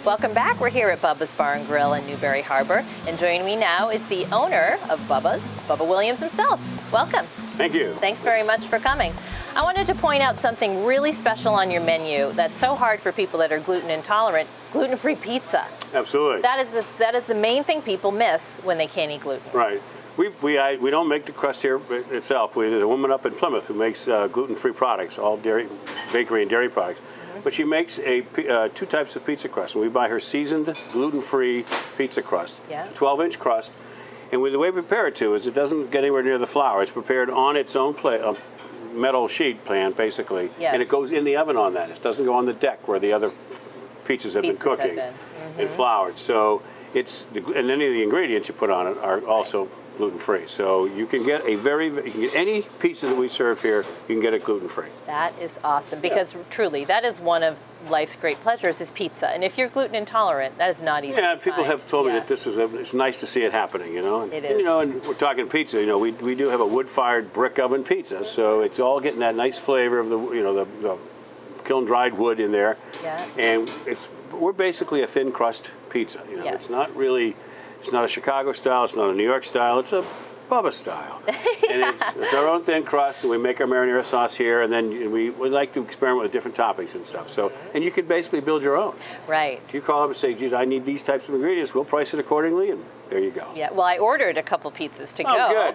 Welcome back. We're here at Bubba's Bar and Grill in Newberry Harbor. And joining me now is the owner of Bubba's, Bubba Williams himself. Welcome. Thank you. Thanks very much for coming. I wanted to point out something really special on your menu that's so hard for people that are gluten intolerant, gluten-free pizza. Absolutely. That is the main thing people miss when they can't eat gluten. Right. We don't make the crust here itself. There's a woman up in Plymouth who makes gluten-free products, all dairy, bakery and dairy products. But she makes two types of pizza crust. And we buy her seasoned gluten-free pizza crust. Yeah. It's a 12-inch crust. And the way we prepare it is it doesn't get anywhere near the flour. It's prepared on its own metal sheet pan, basically. Yes. And it goes in the oven on that. It doesn't go on the deck where the other pizzas have been cooking and floured. So and any of the ingredients you put on it are also gluten-free. So you can get any pizza that we serve here, you can get it gluten-free. That is awesome, because truly, that is one of life's great pleasures is pizza. And if you're gluten intolerant, that is not easy. Yeah, people have told me that it's nice to see it happening, you know. It is. And, you know, and we're talking pizza, you know, we do have a wood-fired brick oven pizza, so it's all getting that nice flavor of the kiln-dried wood in there. Yeah. And we're basically a thin crust pizza, you know. Yes. It's not a Chicago style, it's not a New York style, it's a Bubba style. And it's our own thin crust, and we make our marinara sauce here, and then we like to experiment with different toppings and stuff. So, and you can basically build your own. Right. If you call up and say, geez, I need these types of ingredients, we'll price it accordingly, and there you go. Yeah, well, I ordered a couple pizzas to go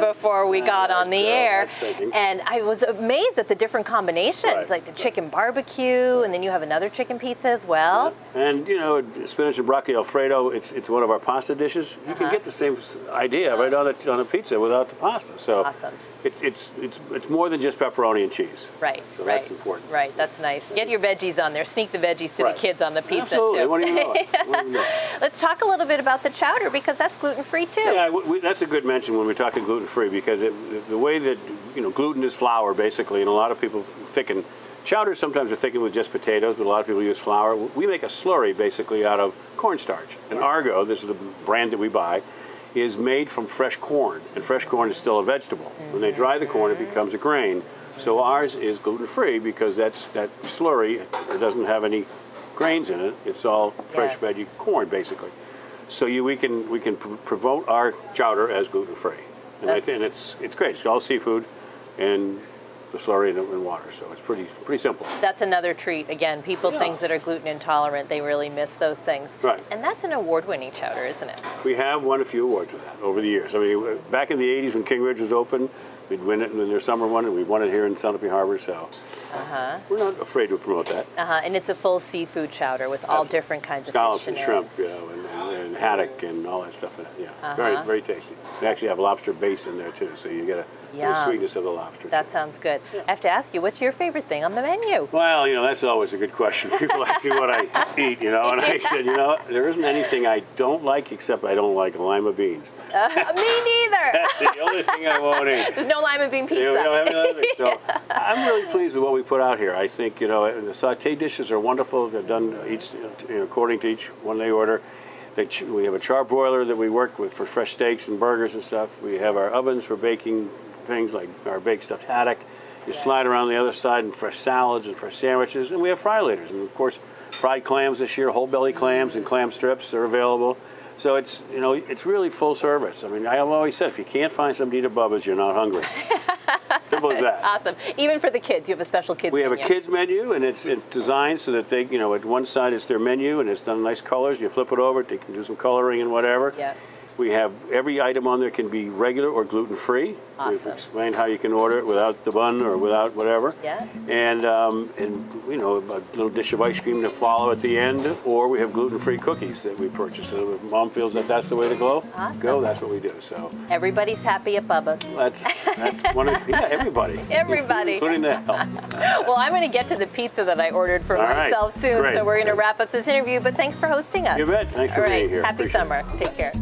before we got on the air. And I was amazed at the different combinations, like the chicken barbecue, and then you have another chicken pizza as well. Yeah. And, you know, spinach and broccoli Alfredo, it's one of our pasta dishes. You can get the same idea right on a pizza without the pasta. So awesome. It's more than just pepperoni and cheese. Right. So that's important. Right. That's nice. Get your veggies on there. Sneak the veggies to the kids on the pizza Absolutely. too. What do you know? Let's talk a little bit about the chowder, because that's gluten-free too. Yeah, that's a good mention when we're talking gluten-free, because the way that, you know, gluten is flour basically, and a lot of people thicken. Chowder sometimes are thickened with just potatoes, but a lot of people use flour. We make a slurry basically out of cornstarch. And Argo, this is the brand that we buy, is made from fresh corn, and fresh corn is still a vegetable. When they dry the corn, it becomes a grain. So ours is gluten-free because that slurry, it doesn't have any grains in it. It's all fresh veggie corn, basically. So we can promote our chowder as gluten-free, and it's great. It's all seafood and the slurry and water, so it's pretty simple. That's another treat. Again, things that are gluten intolerant, they really miss those things. Right. And that's an award-winning chowder, isn't it? We have won a few awards with that over the years. I mean, back in the 80s when King Ridge was open, we'd win it in their summer one, and we won it here in Sunapee Harbor, so we're not afraid to promote that. And it's a full seafood chowder with all different kinds of scallops fish in and shrimp, you know, and haddock and all that stuff in it. Yeah, very, very tasty. We actually have lobster base in there too, so you get the sweetness of the lobster. That sounds good. Yeah. I have to ask you, what's your favorite thing on the menu? Well, you know, that's always a good question. People ask me what I eat, you know, and I said, you know, there isn't anything I don't like except I don't like lima beans. Me neither. That's the only thing I won't eat. There's no lima bean pizza. We don't have any other thing. So I'm really pleased with what we put out here. I think, you know, the sauté dishes are wonderful. They're done according to each one they order. We have a char broiler that we work with for fresh steaks and burgers and stuff. We have our ovens for baking things like our baked stuffed haddock. You slide around the other side and fresh salads and fresh sandwiches. And we have fry laters. And of course, fried clams this year, whole belly clams and clam strips are available. So it's, you know, it's really full service. I mean, I've always said, if you can't find something to eat at Bubba's, you're not hungry. Simple as that. Awesome. Even for the kids, you have a special kids menu. We have a kids menu, and it's designed so that they, you know, at one side it's their menu, and it's done in nice colors. You flip it over, they can do some coloring and whatever. Yeah. We have every item on there can be regular or gluten-free. Awesome. We've explained how you can order it without the bun or without whatever. Yeah. And you know, a little dish of ice cream to follow at the end, or we have gluten-free cookies that we purchase. So if Mom feels that that's the way to go, that's what we do. So everybody's happy at Bubba's. That's one of everybody. Everybody, including the health. Well, I'm going to get to the pizza that I ordered for myself soon. Great. So we're going to wrap up this interview. But thanks for hosting us. You bet. Thanks for being here. Happy summer. Take care.